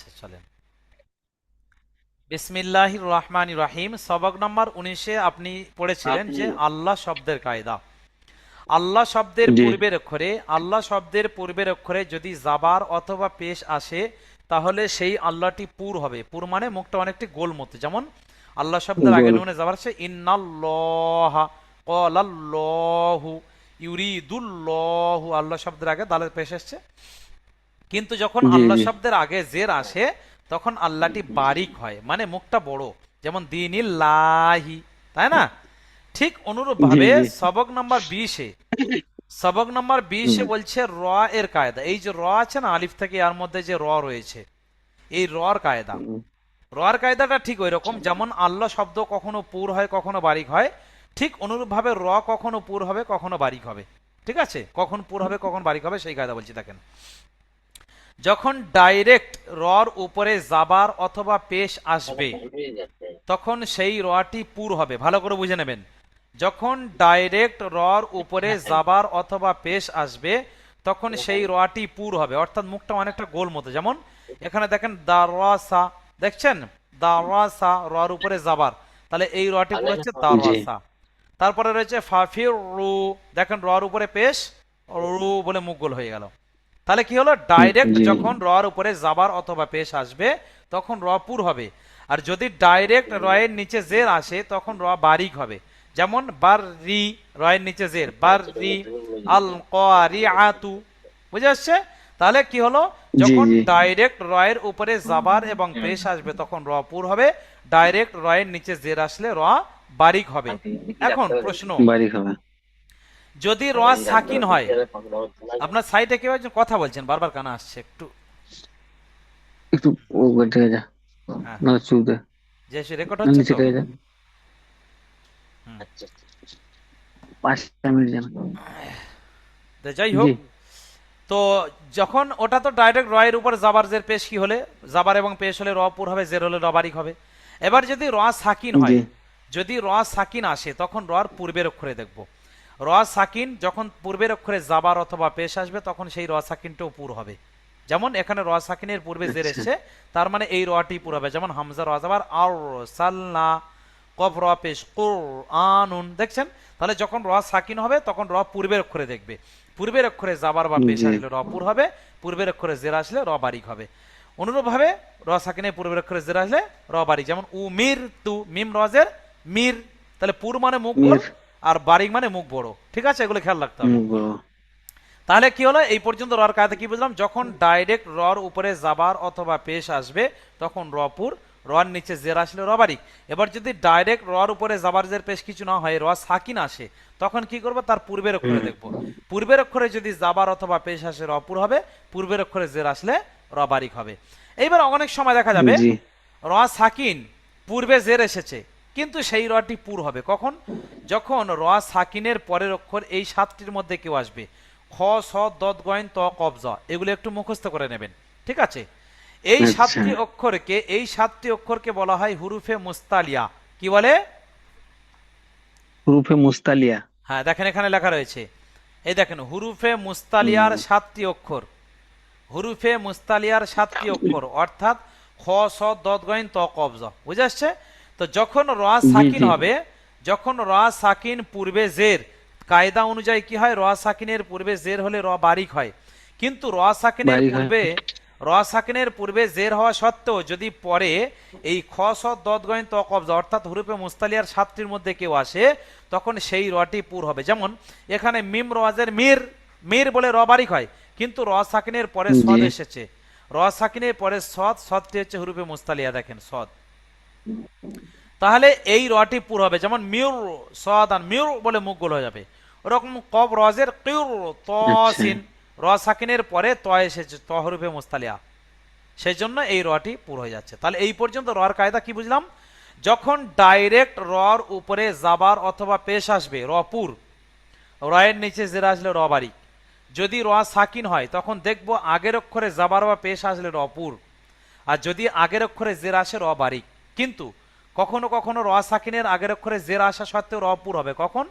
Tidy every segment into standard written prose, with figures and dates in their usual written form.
আচ্ছা চলেন। বিসমিল্লাহির রহমানির রহিম। সবক নম্বর 19-এ আপনি পড়েছিলেন যে আল্লাহ শব্দের কায়দা। আল্লাহ শব্দের জি পূর্বের অক্ষরে, আল্লাহ শব্দের পূর্বের অক্ষরে যদি জাবার অথবা পেশ আসে তাহলে সেই আল্লাহটি পুর হবে। পুর মানে মুখটা অনেকটি গোল মতো। যেমন আল্লাহ শব্দের আগে গোল। নুনে জাবার আছে ইন্নাল্লাহা, ক্বালাল্লাহু, ইউরিদুল্লাহু। আল্লাহ শব্দের আগে দালের পেশ আসছে। কিন্তু যখন জি আল্লাহ জি শব্দের আগে জের আসে তখন আল্লাহটি বারিক হয়, মানে মুখটা বড়। যেমন দিনিল্লাহি, তাই না? ঠিক অনুরূপ জি ভাবে জি সবক নম্বর 20-এ, সবক নম্বর 20-এ বলছে র এর কায়দা। এই যে র আছে না আলিফ থেকে এর মধ্যে যে র রয়েছে, এই রর কায়দা। রর কায়দাটা ঠিক ওই রকম, যেমন আল্লাহ শব্দ কখনো পুর হয় কখনো বারিক হয়, ঠিক অনুরূপভাবে র কখনো পুর হবে কখনো বারিক হবে। ঠিক আছে, কখন পুর হবে কখন বারিক হবে সেই কায়দা বলছি। দেখেন, যখন ডাইরেক্ট রর উপরে জাবার অথবা পেশ আসবে তখন সেই রটি পুর হবে। ভালো করে বুঝে নেবেন, যখন ডাইরেক্ট রর উপরে জাবার অথবা পেশ আসবে তখন সেই রটি পুর হবে, অর্থাৎ মুখটা অনেকটা গোল মতো। যেমন এখানে দেখেন দারাসা, দেখছেন দারাসা, রর উপরে জাবার, তাহলে এই রটি পুরো হচ্ছে জি দারাসা। তারপরে রয়েছে ফাফির রু, দেখেন রর উপরে পেশ, রু বলে মুখ গোল হয়ে গেল। তাহলে কি হলো, ডাইরেক্ট জি যখন রর উপরে জাবার অথবা পেশ আসবে তখন র পুর হবে। আর যদি ডাইরেক্ট রয়ের নিচে জের আসে তখন র বারিক হবে। যেমন বার রি, রয়ের নিচে জের, বার রি আল আতু, বুঝে আসছে? তাহলে কি হলো, জি যখন জি ডাইরেক্ট রয়ের উপরে জাবার এবং পেশ আসবে তখন র পুর হবে, ডাইরেক্ট রয়ের নিচে জের আসলে র বারিক হবে। এখন প্রশ্ন, বারিক হবে। যদি র সাকিন হয়, আপনার সাইডে কেউ একজন কথা বলছেন, বারবার কানা আসছে একটু। একটু উপর থেকে যা, হ্যাঁ, না চুপ দে, যে রেকর্ড হচ্ছে নিচে তো। থেকে যা, হুম। 5 মিনিট জানা। তো যাই জি হোক, তো যখন ওটা তো ডাইরেক্ট রয়ের উপর জাবার জের পেশ কি হলে, জাবার এবং পেশ হলে র পুর হবে, জের হলে র বারিক হবে। এবার যদি র সাকিন জি হয়, যদি র সাকিন আসে তখন রর পূর্বের অক্ষরে দেখব। র সাকিন যখন পূর্বের অক্ষরে জাবার অথবা পেশ আসবে তখন সেই র সাকিনটাও পুর হবে। যেমন এখানে র সাকিনের পূর্বে জের আচ্ছা এসছে, তার মানে এই রটি পুর হবে। যেমন হামজা র জাবার আর সালনা, কফ র পেশ কুর আনুন, দেখছেন? তাহলে যখন র সাকিন হবে তখন র পূর্বের অক্ষরে দেখবে। পূর্বের অক্ষরে জাবার বা পেশ জি আসলে র পুর হবে, পূর্বের অক্ষরে জের আসলে র বারিক হবে। অনুরূপভাবে র সাকিনের পূর্বের অক্ষরে জের আসলে র বারিক। যেমন উ মির তু, মিম রজের মির, তাহলে পুর মানে মুখ গোল মির আর বারিক মানে মুখ বড়। ঠিক আছে, এগুলো খেয়াল রাখতে হবে। বড়। তাহলে কি হলো, এই পর্যন্ত রর কায়দা কি বুঝলাম, যখন ডাইরেক্ট রর উপরে জাবার অথবা পেশ আসবে তখন রপুর, রর নিচে জের আসলে র বারিক। এবার যদি ডাইরেক্ট রর উপরে জাবার জের পেশ কিছু না হয়, র সাকিন আসে, তখন কি করব, তার পূর্বের অক্ষরে দেখব। পূর্বের অক্ষরে যদি জাবার অথবা পেশ আসে রপুর হবে, পূর্বের অক্ষরে জের আসলে র বারিক হবে। এইবার অনেক সময় দেখা যাবে জি র সাকিন পূর্বে জের এসেছে কিন্তু সেই রটি পুর হবে কখন, যখন র সাকিনের পরের অক্ষর এই সাতটির মধ্যে কেউ আসবে। খ, স, দত, গয়েন, ত, কবজা, এগুলো একটু মুখস্থ করে নেবেন। ঠিক আছে, এই আচ্ছা। সাতটি অক্ষরকে, এই সাতটি অক্ষরকে বলা হয় হুরুফে মুস্তালিয়া। কি বলে? হুরুফে মুস্তালিয়া। হ্যাঁ, দেখেন এখানে লেখা রয়েছে, এই দেখেন হুরুফে মুস্তালিয়ার হুম, সাতটি অক্ষর। হুরুফে মুস্তালিয়ার সাতটি অক্ষর অর্থাৎ খ, স, দত, গইন, ত, কবজা, বুঝে আসছে? তো যখন র জি সাকিন জি হবে, যখন র সাকিন পূর্বে জের, কায়দা অনুযায়ী কি হয়, র সাকিনের পূর্বে জের হলে র বারিক হয়। কিন্তু বারিক হয়। র সাকিনের পূর্বে জের হওয়া সত্ত্বেও যদি পরে এই খ, স, দত, গইন, ত, কবজা অর্থাৎ হুরুফে মুস্তালিয়ার সাতটির মধ্যে কেউ আসে তখন সেই রটি পুর হবে। যেমন এখানে মিম রওয়াজের মির, মির বলে র বারিক হয়, কিন্তু র সাকিনের পরে সদ জি এসেছে। র সাকিনের পরে সদ, সদটি হচ্ছে হুরুফে মুস্তালিয়া, দেখেন সদ। তাহলে এই রটি পুর হবে। যেমন মিউর, সদ আর মিউর বলে মুখ গোল হয়ে যাবে। ওরকম কব রজের কিউর, আচ্ছা তসিন, র সাকিনের পরে ত এসেছে, ত হুরুফে মুস্তালিয়া, সেই জন্য এই রটি পুর হয়ে যাচ্ছে। তাহলে এই পর্যন্ত রর কায়দা কি বুঝলাম, যখন ডাইরেক্ট রর উপরে জাবার অথবা পেশ আসবে রপুর, রয়ের নিচে জের আসলে র বারিক। যদি র সাকিন হয় তখন দেখব আগের অক্ষরে জাবার বা পেশ আসলে রপুর, আর যদি আগের অক্ষরে জের আসে র বারিক। কিন্তু কখনো কখনো র সাকিনের আগের অক্ষরে জের আসা সত্ত্বেও রপুর হবে। কখন?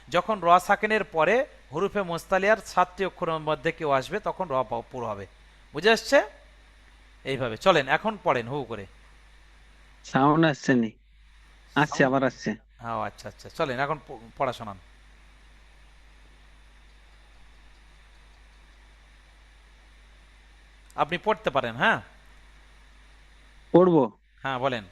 যখন র সাকিনের পরে হুরুফে মুস্তালিয়ার সাতটি অক্ষরের মধ্যে কেউ আসবে তখন র পুর হবে। বুঝে আসছে? এইভাবে চলেন, এখন পড়েন হু করে। সাউন্ড আসছে নি? আসছে, সাউন্ড? আবার আসছে। হ্যাঁ, আচ্ছা আচ্ছা, চলেন এখন পড়া শোনান। আপনি পড়তে পারেন, হ্যাঁ? পড়বো। হ্যাঁ বলেন।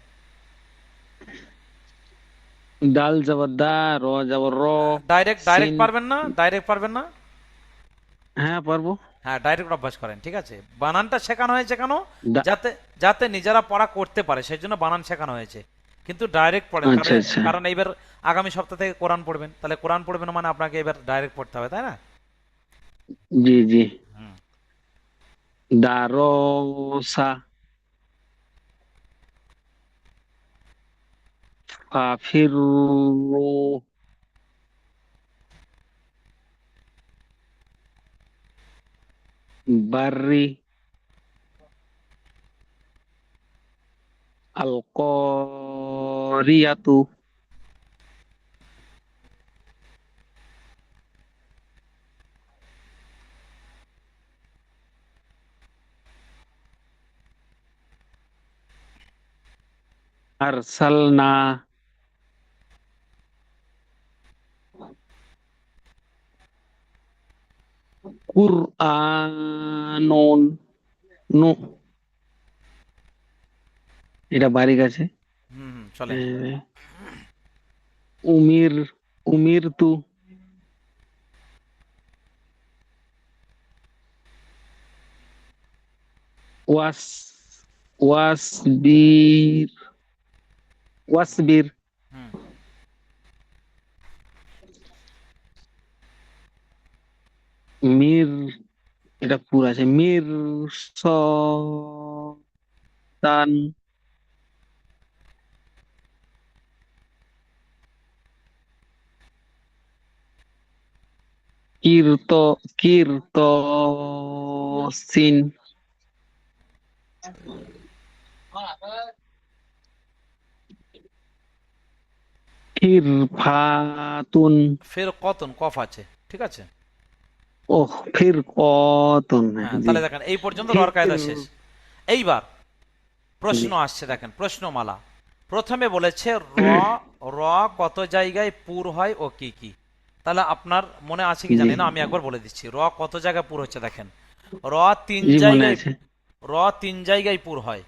ডাল যাবার দা, র যাবার র, ডাইরেক্ট ডাইরেক্ট সিন। পারবেন না? ডাইরেক্ট পারবেন না? হ্যাঁ, পারবো। হ্যাঁ, ডাইরেক্ট অভ্যাস করেন, ঠিক আছে? বানানটা শেখানো হয়েছে কেন? দা- যাতে যাতে নিজেরা পড়া করতে পারে, সেই জন্য বানান শেখানো হয়েছে। কিন্তু ডাইরেক্ট পড়েন, আচ্ছা কারণ আচ্ছা। কারণ এইবার আগামী সপ্তাহ থেকে কোরআন পড়বেন, তাহলে কোরআন পড়বেন মানে আপনাকে এবার ডাইরেক্ট পড়তে হবে, তাই না? জি জি। হুম। দারোসা, ফাফিরু, বাররি, আল করিয়াতু, আরসালনা, কুরআনুন, নু। এটা বারিক আছে। হুম হুম, চলেন। উমির, উমির তু, ওয়াস, ওয়াসবির, ওয়াসবির, হুম। মির। এটা পুরো আছে। মির সতান, কীর্ত, কীর্তসিন, ফিরফাতুন। ফের কতন কফ আছে, ঠিক আছে? ওহ, ফির কতন। হ্যাঁ, জি। তাহলে দেখেন এই পর্যন্ত রর ফির। কায়দা শেষ। এইবার জি প্রশ্ন আসছে, দেখেন প্রশ্নমালা। প্রথমে বলেছে র, র কত জায়গায় পুর হয় ও কি কি। তাহলে আপনার মনে আছে কি জি জানি না, আমি একবার বলে দিচ্ছি র কত জায়গায় পুর হচ্ছে। দেখেন, র তিন জি, মনে জায়গায়, আছে। র তিন জায়গায় পুর হয়।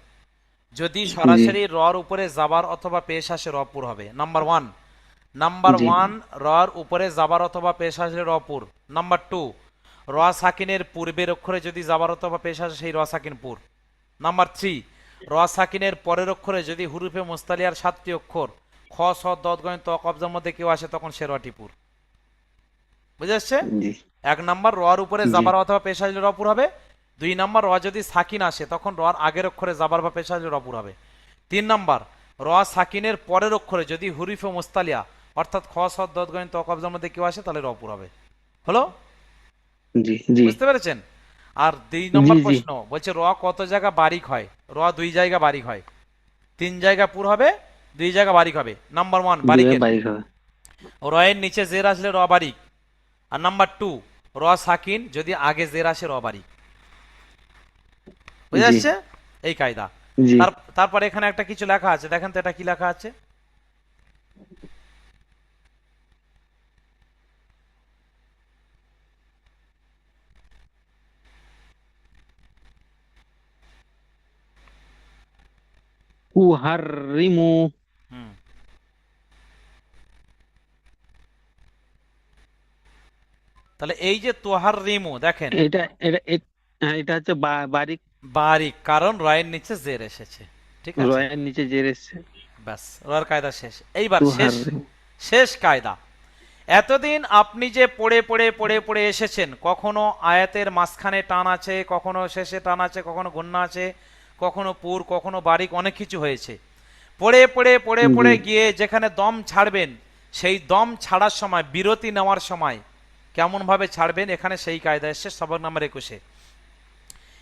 যদি জি সরাসরি রর উপরে জাবার অথবা পেশ আসে র পুর হবে, নাম্বার ওয়ান। নাম্বার জি ওয়ান, রর উপরে জাবার অথবা পেশ আসলে র পুর। নাম্বার টু, র সাকিনের পূর্বের অক্ষরে যদি জাবার অথবা পেশ আসে সেই র সাকিন পুর। নাম্বার থ্রি, র সাকিনের পরের অক্ষরে যদি হুরুফে মুস্তালিয়ার সাতটি অক্ষর খ স দদ গইন ত কবজার মধ্যে কেউ আসে তখন সে রটি পুর। বুঝে আসছে? জি এক নাম্বার, রর উপরে জি জাবার অথবা পেশ আসলে রপুর হবে। দুই নাম্বার, র যদি সাকিন আসে তখন রর আগের অক্ষরে জাবার বা পেশ আসলে রপুর হবে। তিন নাম্বার, র সাকিনের পরের অক্ষরে যদি হুরিফে মুস্তালিয়া অর্থাৎ খ স দদ গইন ত কবজার মধ্যে কেউ আসে তাহলে রপুর হবে। হলো? জি জি বুঝতে পেরেছেন? আর দুই জি নম্বর জি। প্রশ্ন বলছে র কত জায়গা বারিক হয়। র দুই জায়গা বারিক হয়, তিন জায়গা পুর হবে, দুই জায়গা বারিক হবে। নাম্বার ওয়ান দুয়ে বারিকের, বাইক হবে। র এর নিচে জের আসলে র বারিক। আর নাম্বার টু, র সাকিন যদি আগে জের আসে র বারিক। বুঝে জি যাচ্ছে? এই কায়দা। জি। তারপরে এখানে একটা কিছু লেখা আছে, দেখেন তো এটা কি লেখা আছে। উহারিমু। হুম। তাহলে এই যে তোহার রিমু, দেখেন এটা এটা হ্যাঁ, এটা হচ্ছে বারিক। বারিক, কারণ রয়ের নিচে জের এসেছে, ঠিক আছে? রয়ের নিচে জের এসছে। ব্যাস, রয়ের কায়দা শেষ। এইবার শেষ, তুহারিম। শেষ কায়দা। এতদিন আপনি যে পড়ে পড়ে পড়ে পড়ে এসেছেন, কখনো আয়াতের মাঝখানে টান আছে, কখনো শেষে টান আছে, কখনো গুন্না আছে, কখনো পুর, কখনো বারিক, অনেক কিছু হয়েছে। পড়ে পড়ে পড়ে জি পড়ে গিয়ে যেখানে দম ছাড়বেন, সেই দম ছাড়ার সময়, বিরতি নেওয়ার সময় কেমন ভাবে ছাড়বেন, এখানে সেই কায়দা এসছে সবক নাম্বার 21-এ।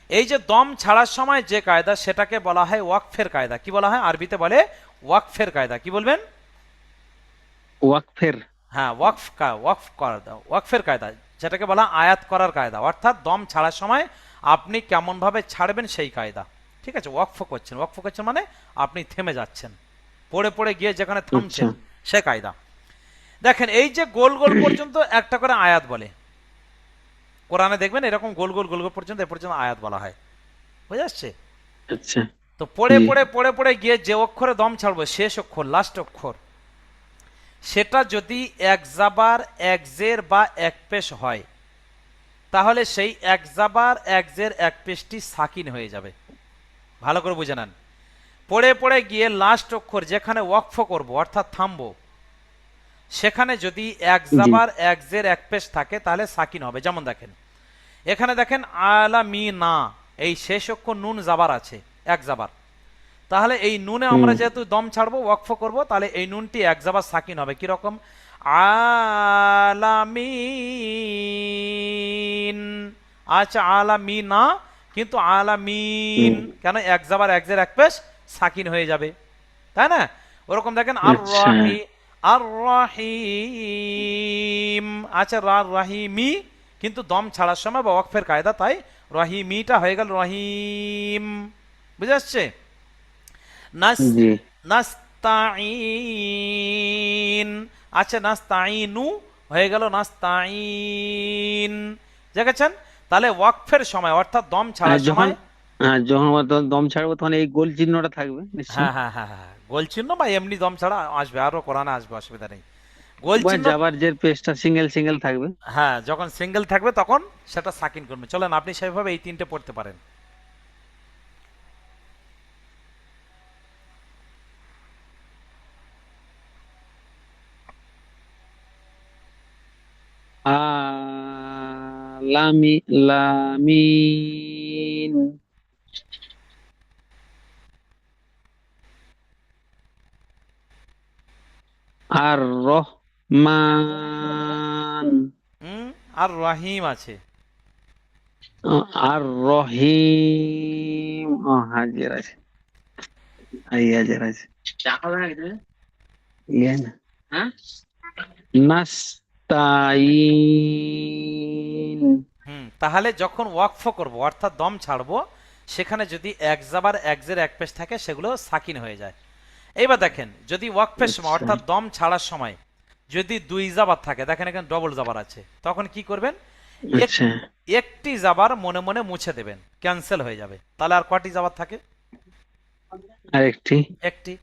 এই যে দম ছাড়ার সময় যে কায়দা, সেটাকে বলা হয় ওয়াকফের কায়দা। কি বলা হয়? আরবিতে বলে ওয়াকফের কায়দা। কি বলবেন? ওয়াকফের। হ্যাঁ, ওয়াকফের কায়দা, যেটাকে বলা আয়াত করার কায়দা, অর্থাৎ দম ছাড়ার সময় আপনি কেমন ভাবে ছাড়বেন সেই কায়দা। ঠিক আছে, ওয়াকফ করছেন, ওয়াকফ করছেন মানে আপনি থেমে যাচ্ছেন, পড়ে পড়ে গিয়ে যেখানে থামছেন, আচ্ছা সে কায়দা। দেখেন এই যে গোল গোল পর্যন্ত একটা করে আয়াত বলে, কোরআনে দেখবেন এরকম গোল গোল গোল গোল পর্যন্ত এ পর্যন্ত আয়াত বলা হয়, বুঝে আসছে? আচ্ছা। তো পড়ে জি পড়ে পড়ে পড়ে গিয়ে যে অক্ষরে দম ছাড়বো, শেষ অক্ষর, লাস্ট অক্ষর, সেটা যদি এক জাবার এক জের বা এক পেশ হয়, তাহলে সেই এক জাবার এক জের এক পেশটি সাকিন হয়ে যাবে। ভালো করে বুঝে নেন। পড়ে পড়ে গিয়ে লাস্ট অক্ষর যেখানে ওয়াকফ করব অর্থাৎ থামবো, সেখানে যদি এক জি জাবার এক জের এক পেশ থাকে তাহলে সাকিন হবে। যেমন দেখেন এখানে দেখেন আলামিনা, এই শেষ অক্ষর নুন জাবার আছে, এক জাবার, তাহলে এই নুনে আমরা হুম যেহেতু দম ছাড়বো, ওয়াকফ করব, তাহলে এই নুনটি এক জাবার সাকিন হবে। কিরকম? আলামিন। আচ্ছা আলামিনা, কিন্তু আলামিন হুম। কেন? এক জাবার এক জের এক পেশ সাকিন হয়ে যাবে, তাই না? ওরকম দেখেন আর আচ্ছা রাহি, আর রাহিম, আচ্ছা রাহিমি, কিন্তু দম ছাড়ার সময় বা ওয়াকফের কায়দা, তাই রহিমিটা হয়ে গেল রহিম। বুঝে আসছে? নাস জি নাস্তাইন, আচ্ছা নাস্তাইনু হয়ে গেল নাস্তাইন, দেখেছেন? তাহলে ওয়াকফের সময় অর্থাৎ দম আর ছাড়ার যখন সময়, যখন আবার দম ছাড়বো তখন এই গোল চিহ্নটা থাকবে নিশ্চয়ই। হ্যাঁ হ্যাঁ হ্যাঁ হ্যাঁ, গোল চিহ্ন বা এমনি দম ছাড়া আসবে, আরো কোরআনে আসবে, অসুবিধা নেই। গোল বা চিহ্ন, যাবার যে পেজটা সিঙ্গেল সিঙ্গেল থাকবে। হ্যাঁ যখন সিঙ্গেল থাকবে তখন সেটা সাকিন করবে। চলেন আপনি সেইভাবে এই তিনটে পড়তে পারেন। লামিন। আর রহমান। হুম, আর রহিম আছে। আর রহিম। ও হাজির আছে, এই হাজির আছে। ইয়ে না, নাস্তাইন। হুম, তাহলে যখন ওয়াকফ করব অর্থাৎ দম ছাড়বো, সেখানে যদি এক জাবার এক জের এক পেশ থাকে সেগুলো সাকিন হয়ে যায়। এইবার দেখেন যদি ওয়াকফের সময় আচ্ছা অর্থাৎ দম ছাড়ার সময় যদি দুই জাবার থাকে, দেখেন এখানে ডবল জাবার আছে, তখন কি করবেন? এক, আচ্ছা। একটি জাবার মনে মনে মুছে দেবেন, ক্যান্সেল হয়ে যাবে। তাহলে আর কটি জাবার থাকে? আরেকটি। একটি।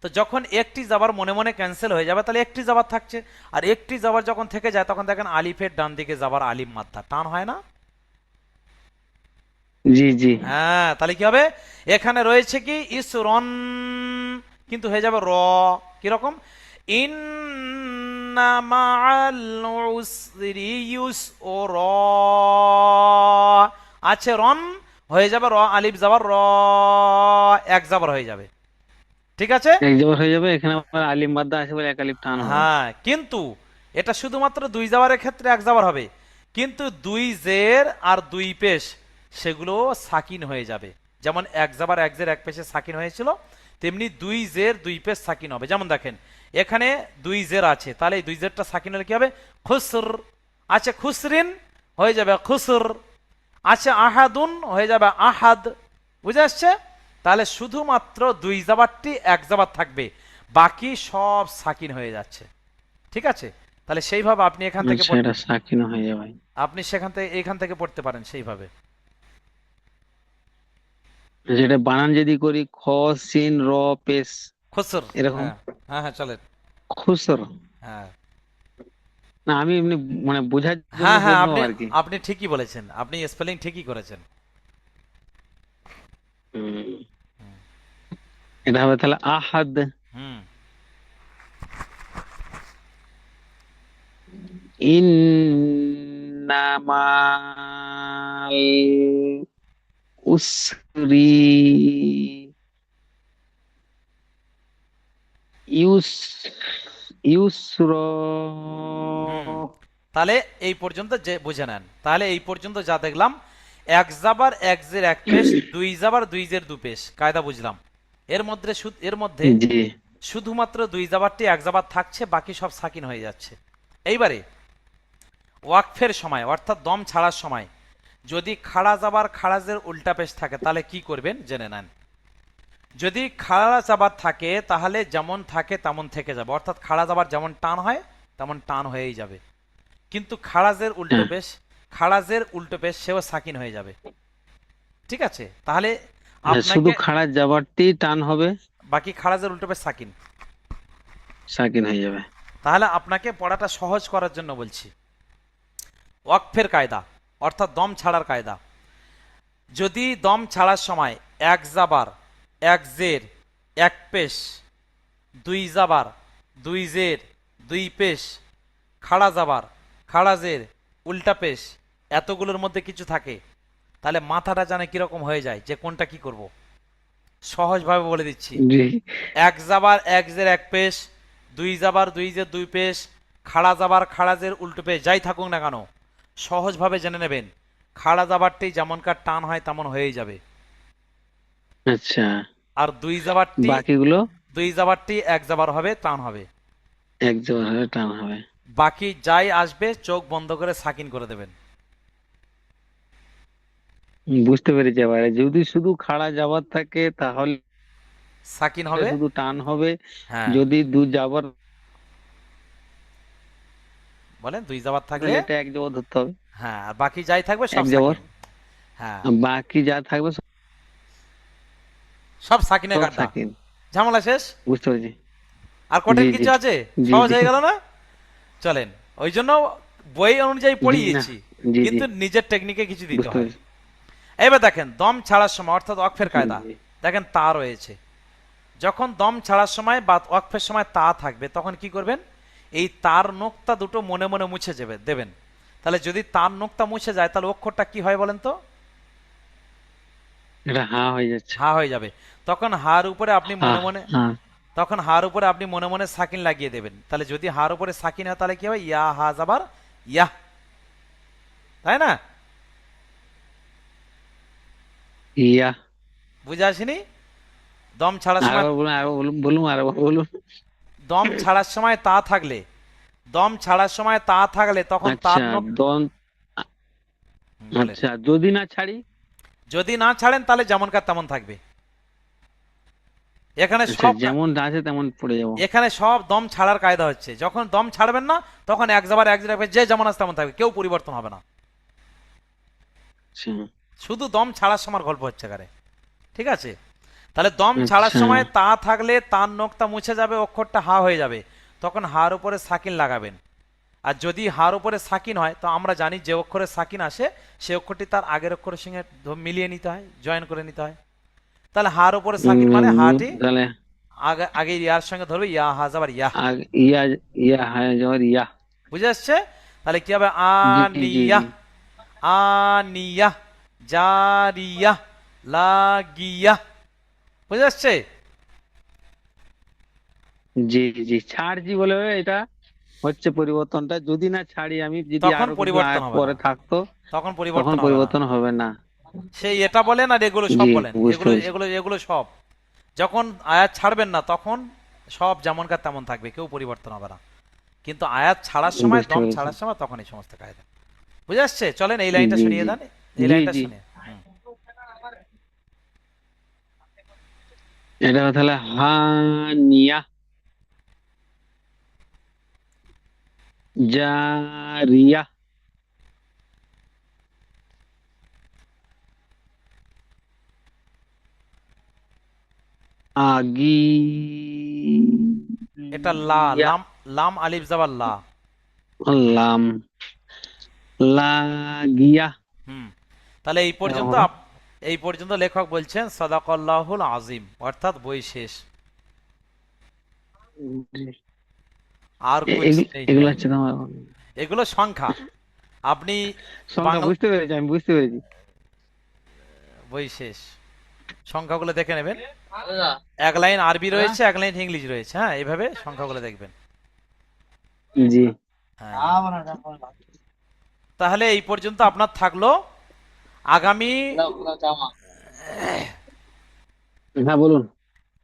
তো যখন একটি জাবার মনে মনে ক্যান্সেল হয়ে যাবে, তাহলে একটি জাবার থাকছে। আর একটি জাবার যখন থেকে যায়, তখন দেখেন আলিফের ডান দিকে জাবার আলিম মাদ্দা টান হয় না? জি জি হ্যাঁ, তাহলে কি হবে? এখানে রয়েছে কি ইসরন, কিন্তু হয়ে যাবে র। কিরকম? ইন্না মাআল উসরি ইউসরা, আছে রন, হয়ে যাবে র, আলিফ জাবার র, এক জাবার হয়ে যাবে। ঠিক আছে? এক জবর হয়ে যাবে, এখানে আবার আলিম বাদ্দা আছে বলে এক আলিফ টান হবে। হ্যাঁ, কিন্তু এটা শুধুমাত্র দুই জাবারের ক্ষেত্রে এক জাবার হবে, কিন্তু দুই জের আর দুই পেশ সেগুলো সাকিন হয়ে যাবে। যেমন এক জাবার এক জের এক পেশে সাকিন হয়েছিল, তেমনি দুই জের দুই পেশ সাকিন হবে। যেমন দেখেন এখানে দুই জের আছে, তাহলে এই দুই জেরটা সাকিন হলে কি হবে? খুসর। আচ্ছা খুসরিন হয়ে যাবে খুসর। আচ্ছা আহাদুন হয়ে যাবে আহাদ। বুঝে আসছে? তাহলে শুধুমাত্র দুই জাবারটি এক জাবার থাকবে, বাকি সব সাকিন হয়ে যাচ্ছে। ঠিক আছে? তাহলে সেইভাবে আপনি এখান থেকে আচ্ছা, এটা সাকিন হয়ে যাবে। আপনি সেখান থেকে এখান থেকে পড়তে পারেন সেইভাবে। যেটা বানান যদি করি খ, সিন, র, পেশ, খুসর। এরকম। হ্যাঁ হ্যাঁ হ্যাঁ, চলেন। খুসর। হ্যাঁ না, আমি এমনি মানে বোঝার জন্য হ্যাঁ হ্যাঁ, বললাম আপনি আর কি। আপনি ঠিকই বলেছেন, আপনি স্পেলিং ঠিকই করেছেন। হুম, এটা হবে তাহলে আহাদ। হুম, ইন্নামাল উসরি ইউস ইউসর। হুম। তাহলে এই পর্যন্ত যে বুঝে নেন, তাহলে এই পর্যন্ত যা দেখলাম, এক জাবার এক জের এক পেশ, দুই জাবার দুই জের দু পেশ, কায়দা বুঝলাম। এর মধ্যে জি শুধুমাত্র দুই জাবারটি এক জাবার থাকছে, বাকি সব সাকিন হয়ে যাচ্ছে। এইবারে ওয়াকফের সময় অর্থাৎ দম ছাড়ার সময় যদি খাড়া জাবার খাড়াজের উল্টা পেশ থাকে তাহলে কি করবেন জেনে নেন। যদি খাড়া জাবার থাকে তাহলে যেমন থাকে তেমন থেকে যাবে, অর্থাৎ খাড়া জাবার যেমন টান হয় তেমন টান হয়েই যাবে। কিন্তু হ্যাঁ, খাড়াজের উল্টো পেশ সেও সাকিন হয়ে যাবে। ঠিক আছে, তাহলে হ্যাঁ, শুধু আপনাকে খাড়া যাবারটি টান হবে, বাকি খাড়াজের উল্টো পেশ সাকিন। সাকিন হয়ে যাবে। তাহলে আপনাকে পড়াটা সহজ করার জন্য বলছি। ওয়াকফের কায়দা অর্থাৎ দম ছাড়ার কায়দা। যদি দম ছাড়ার সময় এক জাবার এক জের এক পেশ, দুই জাবার দুই জের দুই পেশ, খাড়া জাবার খাড়া জের উল্টা পেশ, এতগুলোর মধ্যে কিছু থাকে, তাহলে মাথাটা জানে কিরকম হয়ে যায় যে কোনটা কি করব। সহজভাবে বলে দিচ্ছি। জি। এক জাবার এক জের এক পেশ, দুই জাবার দুই জের দুই পেশ, খাড়া জাবার খাড়া জের উল্টো পেশ, যাই থাকুক না কেন সহজভাবে জেনে নেবেন খাড়া জাবারটি যেমনকার টান হয় তেমন হয়েই যাবে। আচ্ছা, আর বাকিগুলো দুই জাবারটি এক জাবার হবে, টান হবে। এক জোড়া হলে টান হবে। বাকি যাই আসবে চোখ বন্ধ করে সাকিন করে দেবেন। বুঝতে পেরেছি। এবারে যদি শুধু খাড়া যাবার থাকে তাহলে সাকিন হবে। শুধু টান হবে, হ্যাঁ, যদি দু যাবার বলেন দুই জাবার থাকলে। তাহলে এটা এক জবর ধরতে হবে, হ্যাঁ, আর বাকি যাই থাকবে এক সব জবর। সাকিন। হ্যাঁ, আর বাকি যা থাকবে সব সাকিনের সব গাড্ডা, সাকিন। ঝামেলা শেষ। বুঝতে পেরেছি। আর জি কঠিন জি কিছু আছে? জি সহজ জি হয়ে গেল না? চলেন, ওই জন্য বই অনুযায়ী জি না, পড়িয়েছি, জি জি কিন্তু নিজের টেকনিকে কিছু দিতে বুঝতে হয়। পেরেছি। এবার দেখেন দম ছাড়ার সময় অর্থাৎ ওয়াকফের কায়দা, জি দেখেন তা রয়েছে। যখন দম ছাড়ার সময় বা ওয়াকফের সময় তা থাকবে তখন কি করবেন, এই তার নোকতা দুটো মনে মনে মুছে দেবেন। তাহলে যদি তার নোকতা মুছে যায় তাহলে অক্ষরটা কি হয় বলেন তো? এটা হা হয়ে যাচ্ছে। হা হয়ে যাবে। তখন হার উপরে আপনি হা, মনে মনে হা। তখন হার উপরে আপনি মনে মনে সাকিন লাগিয়ে দেবেন। তাহলে যদি হার উপরে সাকিন হয় তাহলে কি হবে, ইয়া হা যাবার ইয়া, তাই না? ইয়া। বুঝে আসেনি? দম ছাড়ার সময়, আরেকবার বলুন, আরেকবার বলুন, বলুন আরেকবার বলুন। দম ছাড়ার সময় তা থাকলে, দম ছাড়ার সময় তা থাকলে তখন তার আচ্ছা, নখ। দন। বলেন, আচ্ছা, যদি না ছাড়ি। যদি না ছাড়েন তাহলে যেমনকার তেমন থাকবে। এখানে আচ্ছা, সব যেমন আছে তেমন পড়ে যাব। এখানে সব দম ছাড়ার কায়দা হচ্ছে। যখন দম ছাড়বেন না তখন এক যাবার এক জায়গায় যে যেমন আছে তেমন থাকবে, কেউ পরিবর্তন হবে না। আচ্ছা শুধু দম ছাড়ার সময় গল্প হচ্ছে এখানে। ঠিক আছে, তাহলে দম ছাড়ার আচ্ছা। সময় তা থাকলে তার নখটা মুছে যাবে, অক্ষরটা হা হয়ে যাবে, তখন হার উপরে সাকিন লাগাবেন। আর যদি হার উপরে সাকিন হয় তো আমরা জানি যে অক্ষরে সাকিন আসে সেই অক্ষরটি তার আগের অক্ষরের সঙ্গে মিলিয়ে নিতে হয়, জয়েন করে নিতে হয়। তাহলে হার উপরে সাকিন মানে হাটি তাহলে আগে আগে ইয়ার সঙ্গে ধরবে, ইয়া হা যাবার ইয়া। ইয়া, ইয়া হয়ে যাওয়ার ইয়া। বুঝে আসছে? তাহলে কি হবে, জি জি আনিয়া জি আনিয়া জারিয়া লাগিয়া। বুঝে আসছে? জি জি। ছাড়ছি বলে এটা হচ্ছে পরিবর্তনটা, যদি না ছাড়ি আমি, যদি তখন আরো কিছু পরিবর্তন আয়াত হবে না, পরে থাকতো তখন তখন পরিবর্তন হবে না। পরিবর্তন হবে না। সেই এটা বলেন আর এগুলো সব জি, বলেন, বুঝতে এগুলো পেরেছি। এগুলো এগুলো সব যখন আয়াত ছাড়বেন না তখন সব যেমনকার তেমন থাকবে, কেউ পরিবর্তন হবে না। কিন্তু আয়াত ছাড়ার সময়, বুঝতে দম পেরেছি। ছাড়ার সময় তখন এই সমস্ত কায়দা। বুঝে আসছে? চলেন এই লাইনটা জি শুনিয়ে জি দেন, এই জি লাইনটা জি। শুনিয়ে। হুম। এটা তাহলে হানিয়া জারিয়া এটা লা, আগিয়া। লাম, লাম আলিফ যাবার লা। লাম লাগিয়া। হুম। তাহলে এই পর্যন্ত হবে। এই পর্যন্ত লেখক বলছেন সাদাকাল্লাহুল আজিম, অর্থাৎ বই শেষ, জি। আর কুছ নেই। এগুলো হচ্ছে তোমার এগুলো সংখ্যা। আপনি সংখ্যা। বাংলা, বুঝতে পেরেছি, আমি বুঝতে পেরেছি। বই শেষ, সংখ্যাগুলো দেখে নেবেন। এক লাইন আরবি রয়েছে, এক লাইন ইংলিশ রয়েছে, হ্যাঁ এইভাবে সংখ্যাগুলো দেখবেন। জি। হ্যাঁ, তাহলে এই পর্যন্ত আপনার থাকলো। আগামী হ্যাঁ বলুন।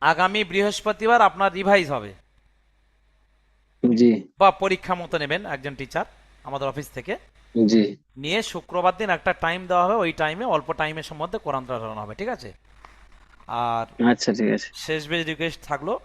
আগামী বৃহস্পতিবার আপনার রিভাইজ হবে জি। বা পরীক্ষা মতো নেবেন একজন টিচার আমাদের অফিস থেকে। জি। নিয়ে শুক্রবার দিন একটা টাইম দেওয়া হবে, ওই টাইমে অল্প টাইমের মধ্যে কোরআনটা ধরানো হবে, ঠিক আছে? আর আচ্ছা ঠিক আছে। শেষ বেজ রিকোয়েস্ট থাকলো,